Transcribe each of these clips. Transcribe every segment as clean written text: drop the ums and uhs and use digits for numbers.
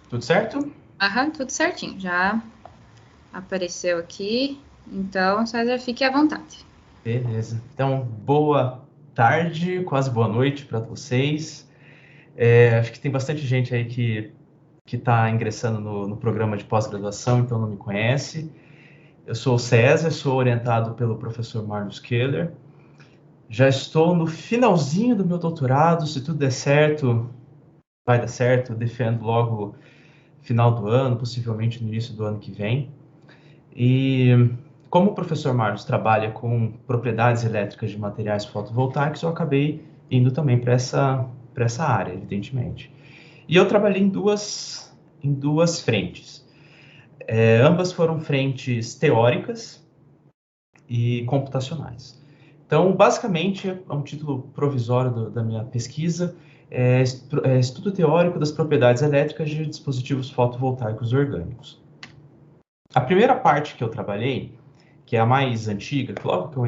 Tudo certo? Aham, tudo certinho. Já apareceu aqui. Então, só já fique à vontade. Beleza. Então, boa tarde, quase boa noite para vocês. Acho que tem bastante gente aí que está ingressando no programa de pós-graduação, então não me conhece. Eu sou o César, sou orientado pelo professor Marlos Keller. Já estou no finalzinho do meu doutorado, se tudo der certo, vai dar certo. Eu defendo logo final do ano, possivelmente no início do ano que vem. E como o professor Marlos trabalha com propriedades elétricas de materiais fotovoltaicos, eu acabei indo também para essa área, evidentemente. E eu trabalhei em duas frentes. Ambas foram frentes teóricas e computacionais. Então, basicamente, é um título provisório da minha pesquisa, Estudo Teórico das Propriedades Elétricas de Dispositivos Fotovoltaicos Orgânicos. A primeira parte que eu trabalhei, que é a mais antiga, logo que eu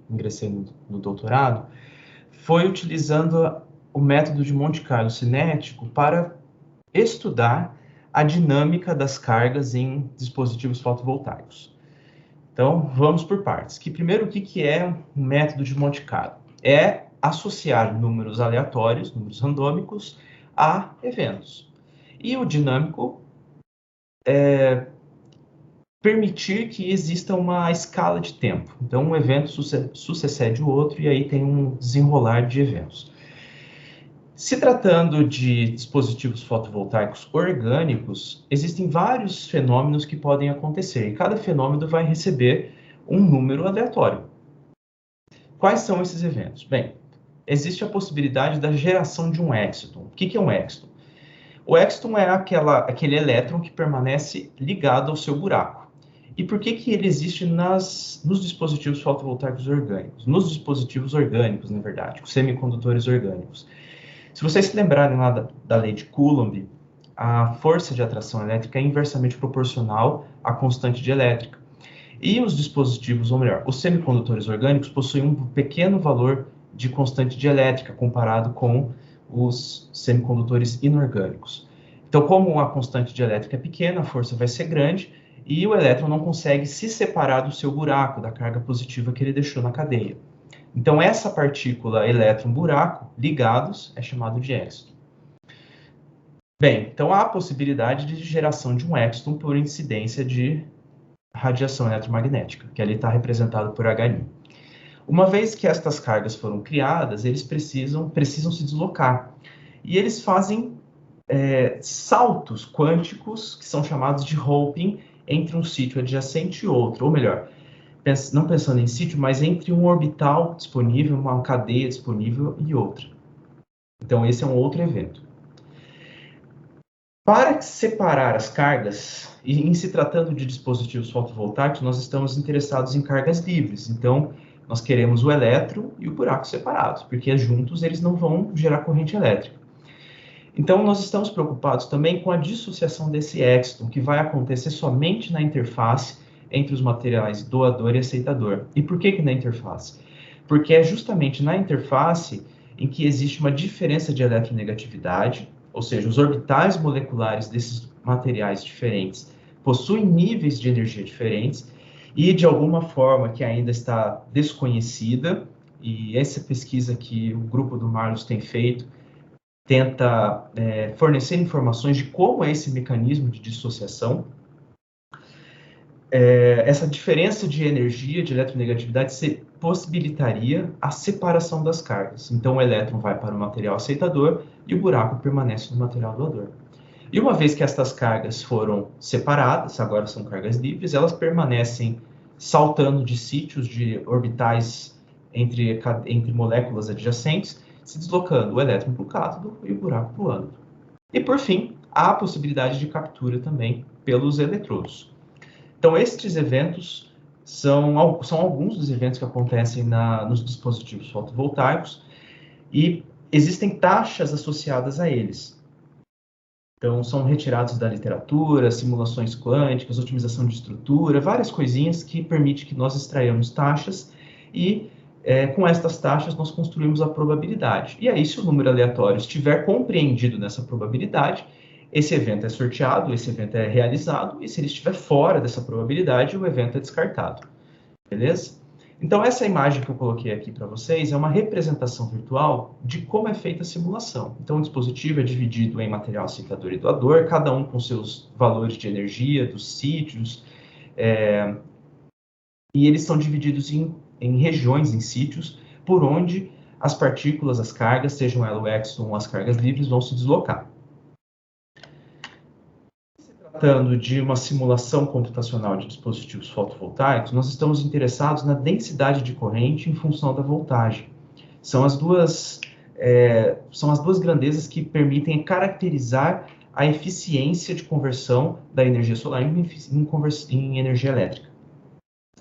ingressei no doutorado, foi utilizando o método de Monte Carlo cinético para estudar a dinâmica das cargas em dispositivos fotovoltaicos. Então, vamos por partes. Primeiro, o que é um método de Monte Carlo? É associar números aleatórios, números randômicos, a eventos. E o dinâmico permitir que exista uma escala de tempo. Então, um evento sucede o outro e aí tem um desenrolar de eventos. Se tratando de dispositivos fotovoltaicos orgânicos, existem vários fenômenos que podem acontecer e cada fenômeno vai receber um número aleatório. Quais são esses eventos? Bem, existe a possibilidade da geração de um exciton. O que é um exciton? O exciton é aquele elétron que permanece ligado ao seu buraco. E por que ele existe nos dispositivos fotovoltaicos orgânicos? Nos dispositivos orgânicos, na verdade, os semicondutores orgânicos. Se vocês se lembrarem lá da lei de Coulomb, a força de atração elétrica é inversamente proporcional à constante de elétrica. E os dispositivos, ou melhor, os semicondutores orgânicos possuem um pequeno valor de constante de elétrica comparado com os semicondutores inorgânicos. Então, como a constante de elétrica é pequena, a força vai ser grande e o elétron não consegue se separar do seu buraco, da carga positiva que ele deixou na cadeia. Então, essa partícula elétron-buraco ligados é chamado de exciton. Bem, então há a possibilidade de geração de um exciton por incidência de radiação eletromagnética, que ali está representado por H'. Uma vez que estas cargas foram criadas, eles precisam se deslocar. E eles fazem saltos quânticos, que são chamados de roping, entre um sítio adjacente e outro. Ou melhor, não pensando em sítio, mas entre um orbital disponível, uma cadeia disponível e outra. Então, esse é um outro evento. Para separar as cargas, e em se tratando de dispositivos fotovoltaicos, nós estamos interessados em cargas livres. Então, nós queremos o elétron e o buraco separados, porque juntos eles não vão gerar corrente elétrica. Então, nós estamos preocupados também com a dissociação desse exciton, que vai acontecer somente na interface entre os materiais doador e aceitador. E por que na interface? Porque é justamente na interface em que existe uma diferença de eletronegatividade, ou seja, os orbitais moleculares desses materiais diferentes possuem níveis de energia diferentes e, de alguma forma que ainda está desconhecida, e essa pesquisa que o grupo do Marlos tem feito tenta fornecer informações de como é esse mecanismo de dissociação. Essa diferença de energia, de eletronegatividade, possibilitaria a separação das cargas. Então, o elétron vai para o material aceitador e o buraco permanece no material doador. E uma vez que estas cargas foram separadas, agora são cargas livres, elas permanecem saltando de sítios, de orbitais entre moléculas adjacentes, se deslocando o elétron para o cátodo e o buraco para o ânodo. E, por fim, há a possibilidade de captura também pelos eletrodos. Então, estes eventos são alguns dos eventos que acontecem nos dispositivos fotovoltaicos e existem taxas associadas a eles. Então, são retirados da literatura, simulações quânticas, otimização de estrutura, várias coisinhas que permitem que nós extraiamos taxas e, com estas taxas, nós construímos a probabilidade. E aí, se o número aleatório estiver compreendido nessa probabilidade, esse evento é sorteado, esse evento é realizado, e se ele estiver fora dessa probabilidade, o evento é descartado. Beleza? Então, essa imagem que eu coloquei aqui para vocês é uma representação virtual de como é feita a simulação. Então, o dispositivo é dividido em material aceitador e doador, cada um com seus valores de energia, dos sítios, e eles são divididos em regiões, em sítios, por onde as partículas, as cargas, sejam elas o Exton ou as cargas livres, vão se deslocar. Tratando de uma simulação computacional de dispositivos fotovoltaicos, nós estamos interessados na densidade de corrente em função da voltagem. São as duas grandezas que permitem caracterizar a eficiência de conversão da energia solar em energia elétrica.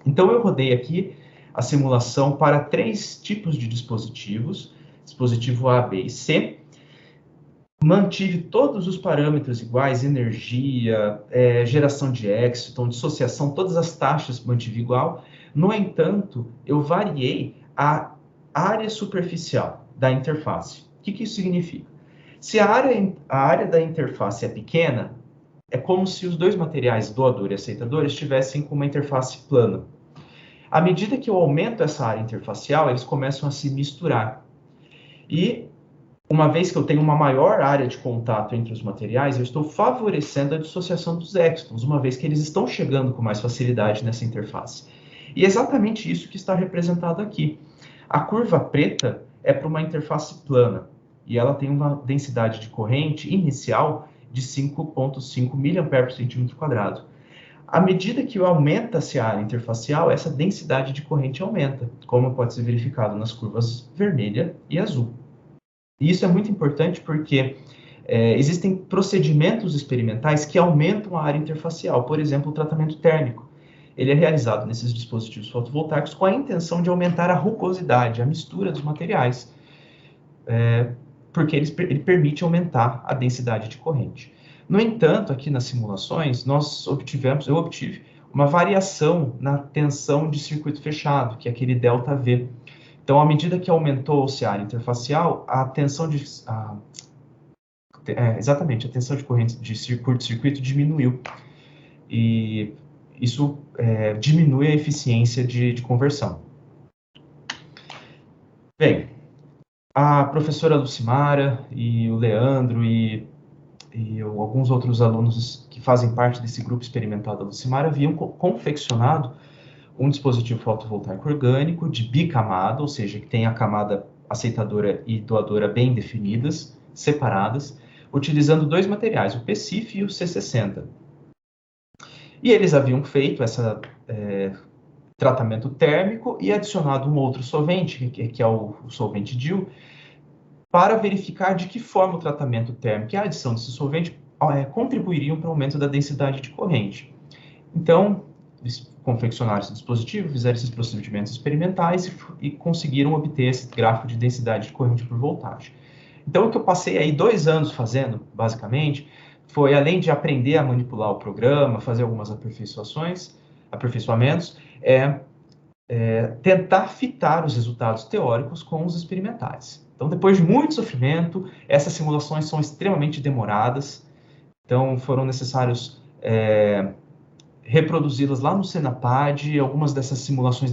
Então, eu rodei aqui a simulação para 3 tipos de dispositivos, dispositivo A, B e C. Mantive todos os parâmetros iguais, energia, geração de Exton, dissociação, todas as taxas mantive igual. No entanto, eu variei a área superficial da interface. O que isso significa? Se a área da interface é pequena, é como se os dois materiais, doador e aceitador, estivessem com uma interface plana. À medida que eu aumento essa área interfacial, eles começam a se misturar. E, uma vez que eu tenho uma maior área de contato entre os materiais, eu estou favorecendo a dissociação dos Extons, uma vez que eles estão chegando com mais facilidade nessa interface. E é exatamente isso que está representado aqui. A curva preta é para uma interface plana, e ela tem uma densidade de corrente inicial de 5,5 mA/cm². À medida que aumenta-se a área interfacial, essa densidade de corrente aumenta, como pode ser verificado nas curvas vermelha e azul. E isso é muito importante porque existem procedimentos experimentais que aumentam a área interfacial, por exemplo, o tratamento térmico. Ele é realizado nesses dispositivos fotovoltaicos com a intenção de aumentar a rugosidade, a mistura dos materiais, porque ele permite aumentar a densidade de corrente. No entanto, aqui nas simulações, eu obtive uma variação na tensão de circuito fechado, que é aquele ΔV. Então, à medida que aumentou-se a área interfacial, a tensão de corrente de curto-circuito diminuiu. E isso diminui a eficiência de conversão. Bem, a professora Lucimara e o Leandro e alguns outros alunos que fazem parte desse grupo experimental da Lucimara haviam confeccionado um dispositivo fotovoltaico orgânico de bicamada, ou seja, que tem a camada aceitadora e doadora bem definidas, separadas, utilizando 2 materiais, o PCIF e o C60. E eles haviam feito esse tratamento térmico e adicionado um outro solvente, que é o solvente DIL, para verificar de que forma o tratamento térmico e a adição desse solvente contribuiriam para o aumento da densidade de corrente. Então, eles confeccionaram esse dispositivo, fizeram esses procedimentos experimentais e conseguiram obter esse gráfico de densidade de corrente por voltagem. Então, o que eu passei aí 2 anos fazendo, basicamente, foi, além de aprender a manipular o programa, fazer algumas aperfeiçoamentos, tentar fitar os resultados teóricos com os experimentais. Então, depois de muito sofrimento, essas simulações são extremamente demoradas, então foram necessários reproduzi-las lá no Senapad. Algumas dessas simulações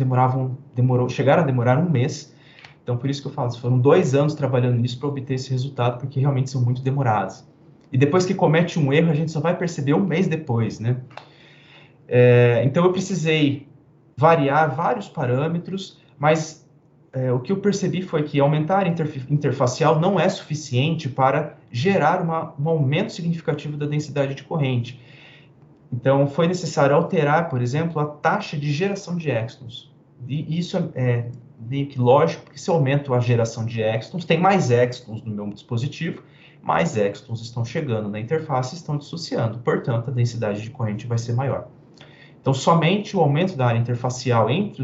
chegaram a demorar 1 mês, então por isso que eu falo, foram 2 anos trabalhando nisso para obter esse resultado, porque realmente são muito demoradas. E depois que comete um erro, a gente só vai perceber 1 mês depois, né? Então eu precisei variar vários parâmetros, mas o que eu percebi foi que aumentar a interfacial não é suficiente para gerar um aumento significativo da densidade de corrente. Então, foi necessário alterar, por exemplo, a taxa de geração de Extons. E isso é meio que lógico, porque se eu aumento a geração de Extons, tem mais Extons no meu dispositivo, mais Extons estão chegando na interface e estão dissociando. Portanto, a densidade de corrente vai ser maior. Então, somente o aumento da área interfacial entre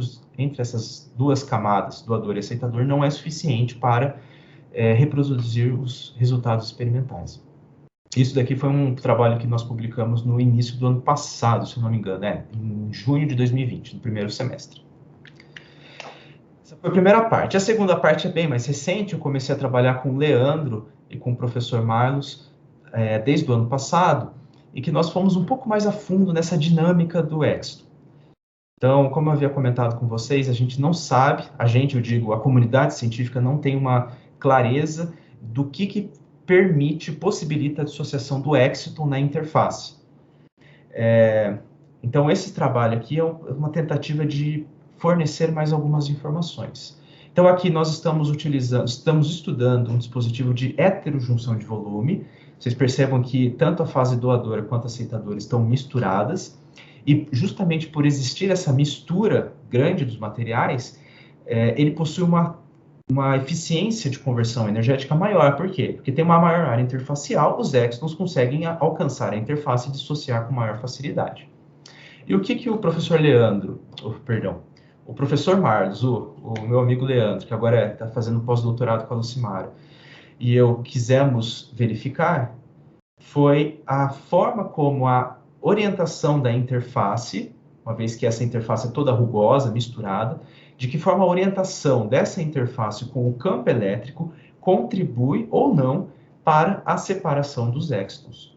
essas 2 camadas, doador e aceitador, não é suficiente para reproduzir os resultados experimentais. Isso daqui foi um trabalho que nós publicamos no início do ano passado, se eu não me engano, em junho de 2020, no primeiro semestre. Essa foi a primeira parte. A segunda parte é bem mais recente, eu comecei a trabalhar com o Leandro e com o professor Marlos, desde o ano passado, e que nós fomos um pouco mais a fundo nessa dinâmica do éxito. Então, como eu havia comentado com vocês, a gente não sabe, eu digo, a comunidade científica não tem uma clareza do que possibilita a dissociação do exciton na interface. Então, esse trabalho aqui é uma tentativa de fornecer mais algumas informações. Então, aqui nós estamos estudando um dispositivo de heterojunção de volume. Vocês percebam que tanto a fase doadora quanto a aceitadora estão misturadas, e justamente por existir essa mistura grande dos materiais, ele possui uma eficiência de conversão energética maior. Por quê? Porque tem uma maior área interfacial, os exons conseguem alcançar a interface e dissociar com maior facilidade. E o que o professor o professor Marlos, o meu amigo Leandro, que agora está fazendo pós-doutorado com a Lucimara, e eu quisemos verificar, foi a forma como a orientação da interface, uma vez que essa interface é toda rugosa, misturada, de que forma a orientação dessa interface com o campo elétrico contribui ou não para a separação dos exons.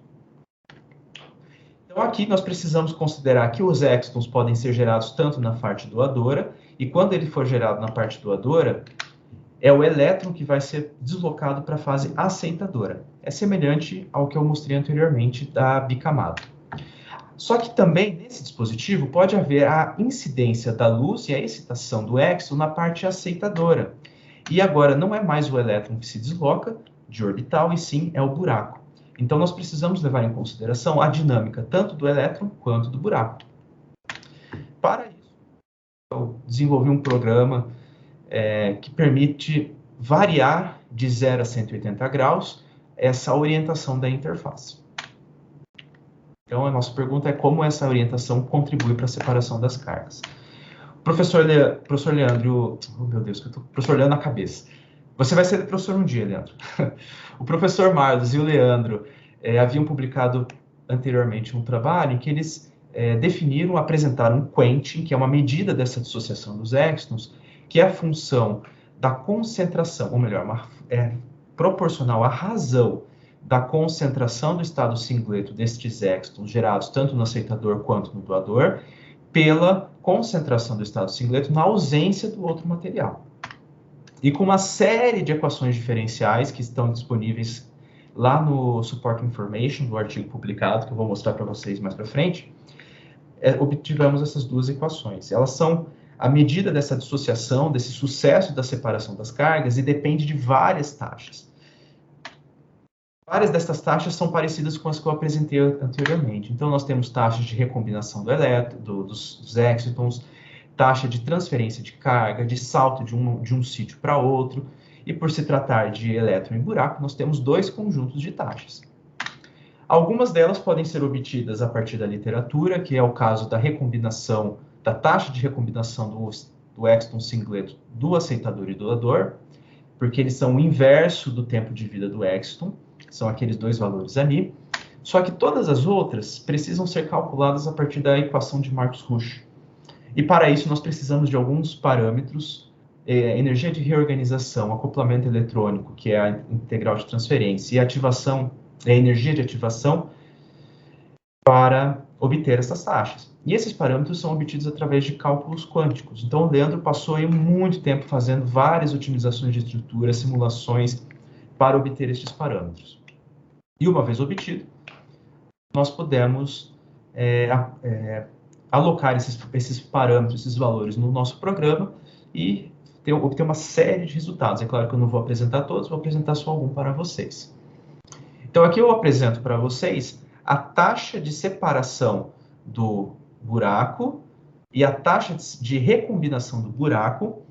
Então, aqui nós precisamos considerar que os exons podem ser gerados tanto na parte doadora, e quando ele for gerado na parte doadora, é o elétron que vai ser deslocado para a fase aceitadora. É semelhante ao que eu mostrei anteriormente da bicamada. Só que também nesse dispositivo pode haver a incidência da luz e a excitação do exon na parte aceitadora. E agora não é mais o elétron que se desloca de orbital, e sim é o buraco. Então nós precisamos levar em consideração a dinâmica tanto do elétron quanto do buraco. Para isso, eu desenvolvi um programa que permite variar de 0 a 180 graus essa orientação da interface. Então, a nossa pergunta é como essa orientação contribui para a separação das cargas. Professor Leandro, oh meu Deus, que eu tô professor Leandro na cabeça. Você vai ser professor um dia, Leandro. O professor Marlos e o Leandro haviam publicado anteriormente um trabalho em que eles apresentaram um quentin, que é uma medida dessa dissociação dos exons, que é a função da concentração, ou melhor, é proporcional à razão da concentração do estado singleto destes exons gerados tanto no aceitador quanto no doador, pela concentração do estado singleto na ausência do outro material. E com uma série de equações diferenciais que estão disponíveis lá no Support Information, do artigo publicado, que eu vou mostrar para vocês mais para frente, obtivemos essas duas equações. Elas são a medida dessa dissociação, desse sucesso da separação das cargas, e depende de várias taxas. Várias dessas taxas são parecidas com as que eu apresentei anteriormente. Então, nós temos taxas de recombinação dos exons, taxa de transferência de carga, de salto de um sítio para outro, e por se tratar de elétron e buraco, nós temos dois conjuntos de taxas. Algumas delas podem ser obtidas a partir da literatura, que é o caso da recombinação, da taxa de recombinação do exon singleto do aceitador e doador, porque eles são o inverso do tempo de vida do exon, são aqueles dois valores ali. Só que todas as outras precisam ser calculadas a partir da equação de Marcus-Rausch. E para isso nós precisamos de alguns parâmetros, energia de reorganização, acoplamento eletrônico, que é a integral de transferência, e ativação, energia de ativação, para obter essas taxas. E esses parâmetros são obtidos através de cálculos quânticos. Então o Leandro passou aí muito tempo fazendo várias otimizações de estrutura, simulações, para obter esses parâmetros. E uma vez obtido, nós podemos alocar esses parâmetros, esses valores no nosso programa e obter uma série de resultados. É claro que eu não vou apresentar todos, vou apresentar só algum para vocês. Então aqui eu apresento para vocês a taxa de separação do buraco e a taxa de recombinação do buraco,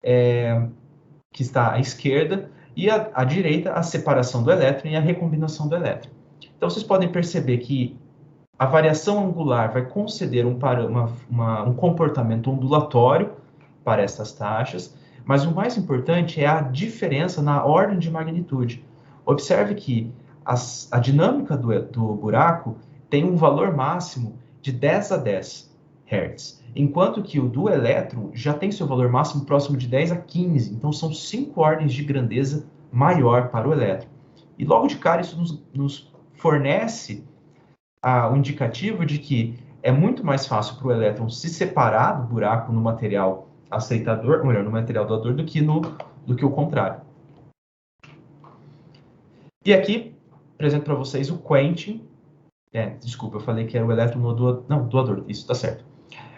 que está à esquerda, e à direita a separação do elétron e a recombinação do elétron. Então vocês podem perceber que a variação angular vai conceder um comportamento ondulatório para essas taxas, mas o mais importante é a diferença na ordem de magnitude. Observe que a dinâmica do buraco tem um valor máximo de 10 a 10 Hz, enquanto que o do elétron já tem seu valor máximo próximo de 10 a 15, então são 5 ordens de grandeza maior para o elétron. E logo de cara isso nos fornece o indicativo de que é muito mais fácil para o elétron se separar do buraco no material aceitador, ou melhor, no material doador, do que o contrário. E aqui, apresento para vocês o quenting. Desculpa, eu falei que era o elétron no doador. Não, doador, isso está certo.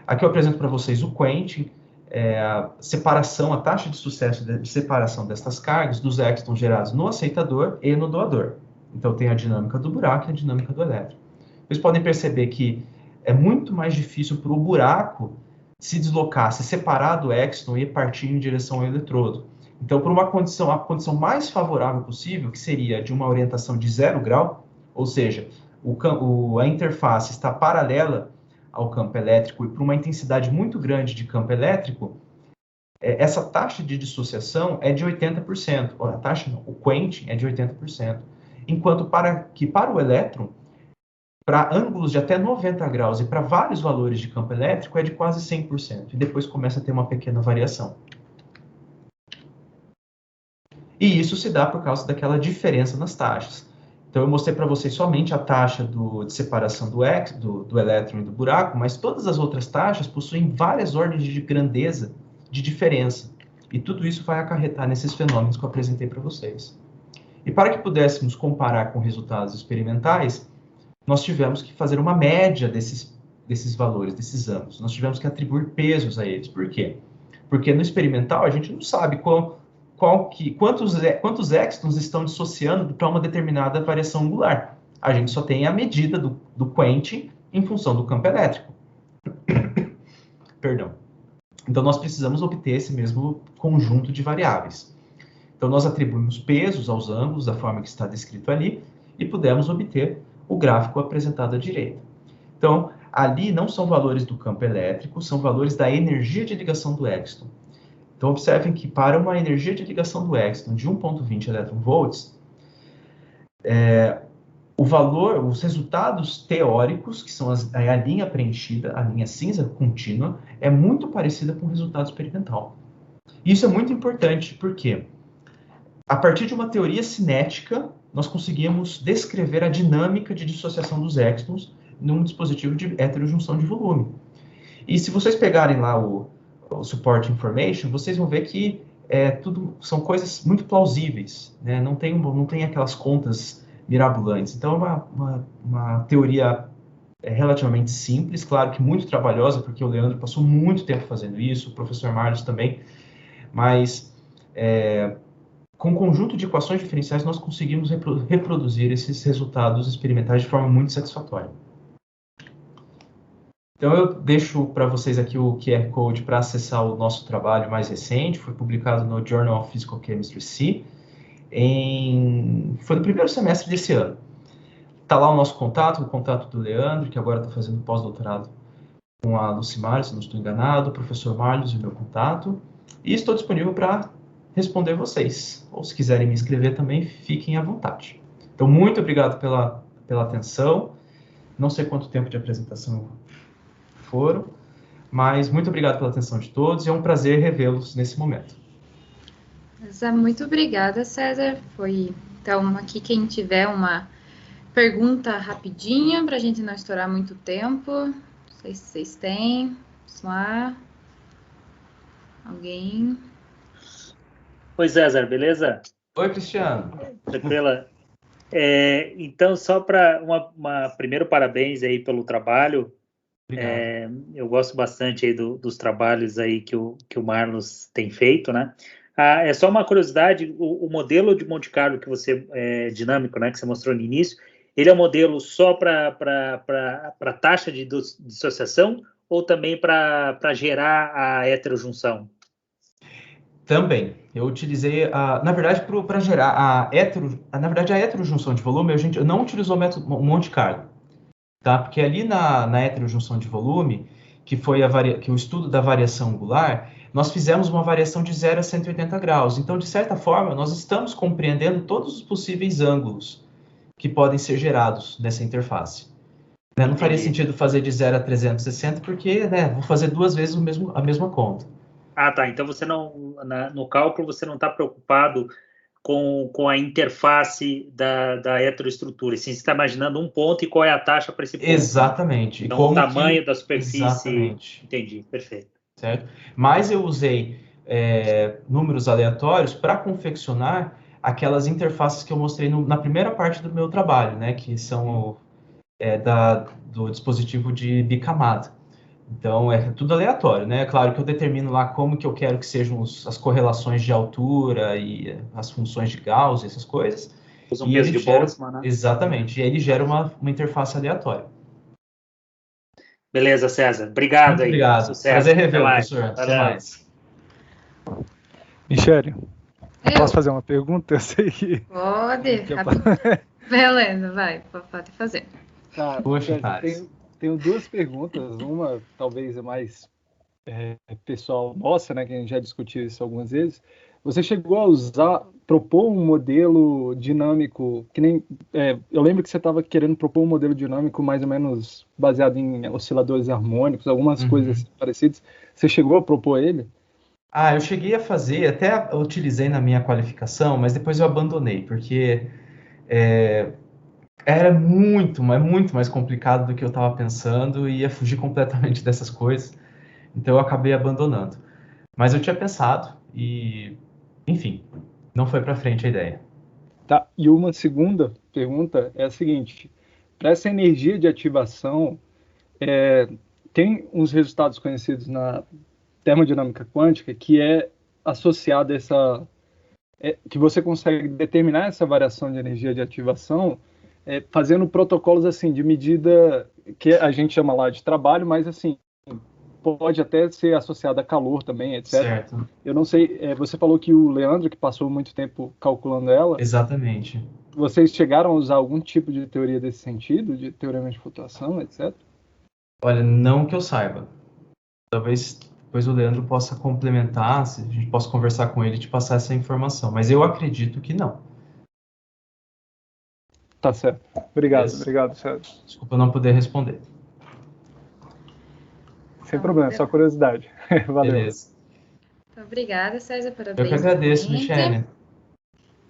Aqui eu apresento para vocês o quenting, a separação, a taxa de sucesso de separação destas cargas dos éxtons gerados no aceitador e no doador. Então tem a dinâmica do buraco e a dinâmica do elétron. Vocês podem perceber que é muito mais difícil para o buraco se deslocar, se separar do éxton e partir em direção ao eletrodo. Então, por a condição mais favorável possível, que seria de uma orientação de 0 grau, ou seja, a interface está paralela ao campo elétrico e por uma intensidade muito grande de campo elétrico, essa taxa de dissociação é de 80%. O quenting é de 80%. Enquanto para o elétron, para ângulos de até 90 graus e para vários valores de campo elétrico, é de quase 100%. E depois começa a ter uma pequena variação. E isso se dá por causa daquela diferença nas taxas. Então, eu mostrei para vocês somente a taxa de separação do elétron e do buraco, mas todas as outras taxas possuem várias ordens de grandeza de diferença. E tudo isso vai acarretar nesses fenômenos que eu apresentei para vocês. E para que pudéssemos comparar com resultados experimentais, nós tivemos que fazer uma média desses valores, desses ângulos. Nós tivemos que atribuir pesos a eles. Por quê? Porque no experimental a gente não sabe quantos éxtons estão dissociando para uma determinada variação angular. A gente só tem a medida do quenting em função do campo elétrico. Perdão. Então, nós precisamos obter esse mesmo conjunto de variáveis. Então, nós atribuímos pesos aos ângulos da forma que está descrito ali e pudemos obter o gráfico apresentado à direita. Então, ali não são valores do campo elétrico, são valores da energia de ligação do éxton. Então, observem que para uma energia de ligação do éxton de 1,20 eV, os resultados teóricos, que são a linha preenchida, a linha cinza contínua, é muito parecida com o resultado experimental. Isso é muito importante, porque a partir de uma teoria cinética, nós conseguimos descrever a dinâmica de dissociação dos éxtons num dispositivo de heterojunção de volume. E se vocês pegarem lá o support information, vocês vão ver que são coisas muito plausíveis, né? Não tem aquelas contas mirabolantes. Então, é uma teoria relativamente simples, claro que muito trabalhosa, porque o Leandro passou muito tempo fazendo isso, o professor Marlos também, mas com um conjunto de equações diferenciais, nós conseguimos reproduzir esses resultados experimentais de forma muito satisfatória. Então, eu deixo para vocês aqui o QR Code para acessar o nosso trabalho mais recente, foi publicado no Journal of Physical Chemistry C, foi no primeiro semestre desse ano. Está lá o nosso contato, o contato do Leandro, que agora está fazendo pós-doutorado com a Lucimar, se não estou enganado, o professor Marlos e o meu contato, e estou disponível para responder vocês. Ou se quiserem me escrever também, fiquem à vontade. Então, muito obrigado pela atenção. Não sei quanto tempo de apresentação foram, mas muito obrigado pela atenção de todos e é um prazer revê-los nesse momento. Muito obrigada, César. Então, aqui quem tiver uma pergunta rapidinha, para a gente não estourar muito tempo. Não sei se vocês têm. Vamos lá. Alguém? Oi, César, beleza? Oi, Cristiano. Tranquila? Então, só para primeiro parabéns aí pelo trabalho. Eu gosto bastante aí dos trabalhos aí que o Marlos tem feito, né? É só uma curiosidade, o modelo de Monte Carlo que você dinâmico, né, que você mostrou no início, ele é um modelo só para taxa de dissociação ou também para gerar a heterojunção? Também. Eu utilizei, na verdade, para gerar a heterojunção de volume, eu não utilizou o método Monte Carlo, tá? Porque ali na heterojunção de volume, que foi que o estudo da variação angular, nós fizemos uma variação de 0 a 180 graus. Então, de certa forma, nós estamos compreendendo todos os possíveis ângulos que podem ser gerados nessa interface. Não faria sentido fazer de 0 a 360, porque vou fazer duas vezes a mesma conta. Ah, tá. Então, você não, no cálculo, você não está preocupado com a interface da heteroestrutura. Assim, você está imaginando um ponto e qual é a taxa para esse ponto. Exatamente. Então, o tamanho da superfície. Exatamente. Entendi, perfeito. Certo? Mas eu usei números aleatórios para confeccionar aquelas interfaces que eu mostrei na primeira parte do meu trabalho, né? Que são do dispositivo de bicamada. Então, é tudo aleatório, né? É claro que eu determino lá como que eu quero que sejam as correlações de altura e as funções de Gauss, essas coisas. Usa um peso de Boltzmann, né? Exatamente. E aí ele gera uma interface aleatória. Beleza, César. Obrigado. Muito obrigado. Sucesso. Prazer revê-lo, professor. Até mais. Michele, posso fazer uma pergunta? Eu sei que... Pode. Beleza, vai. Pode fazer. Tá, Poxa, tenho duas perguntas. Uma talvez é mais pessoal nossa, né? Que a gente já discutiu isso algumas vezes. Você chegou a propor um modelo dinâmico, que nem... eu lembro que você estava querendo propor um modelo dinâmico mais ou menos baseado em osciladores harmônicos, algumas coisas parecidas. Você chegou a propor ele? Eu cheguei a fazer, até utilizei na minha qualificação, mas depois eu abandonei, porque era muito mais complicado do que eu estava pensando e ia fugir completamente dessas coisas. Então eu acabei abandonando. Mas eu tinha pensado e, enfim, não foi para frente a ideia. Tá. E uma segunda pergunta é a seguinte: para essa energia de ativação, tem uns resultados conhecidos na termodinâmica quântica que é associada a essa... que você consegue determinar essa variação de energia de ativação fazendo protocolos assim de medida que a gente chama lá de trabalho, mas assim pode até ser associado a calor também, etc. Certo. Eu não sei, você falou que o Leandro, que passou muito tempo calculando ela... Exatamente. Vocês chegaram a usar algum tipo de teoria desse sentido, de teorema de flutuação, etc? Olha, não que eu saiba. Talvez depois o Leandro possa complementar, se a gente possa conversar com ele e te passar essa informação, mas eu acredito que não. Tá certo. Obrigado, Beleza. obrigado, César. Desculpa não poder responder. Sem problema, só curiosidade. Valeu. Beleza. Obrigada, César, pelo Eu que agradeço, Michele.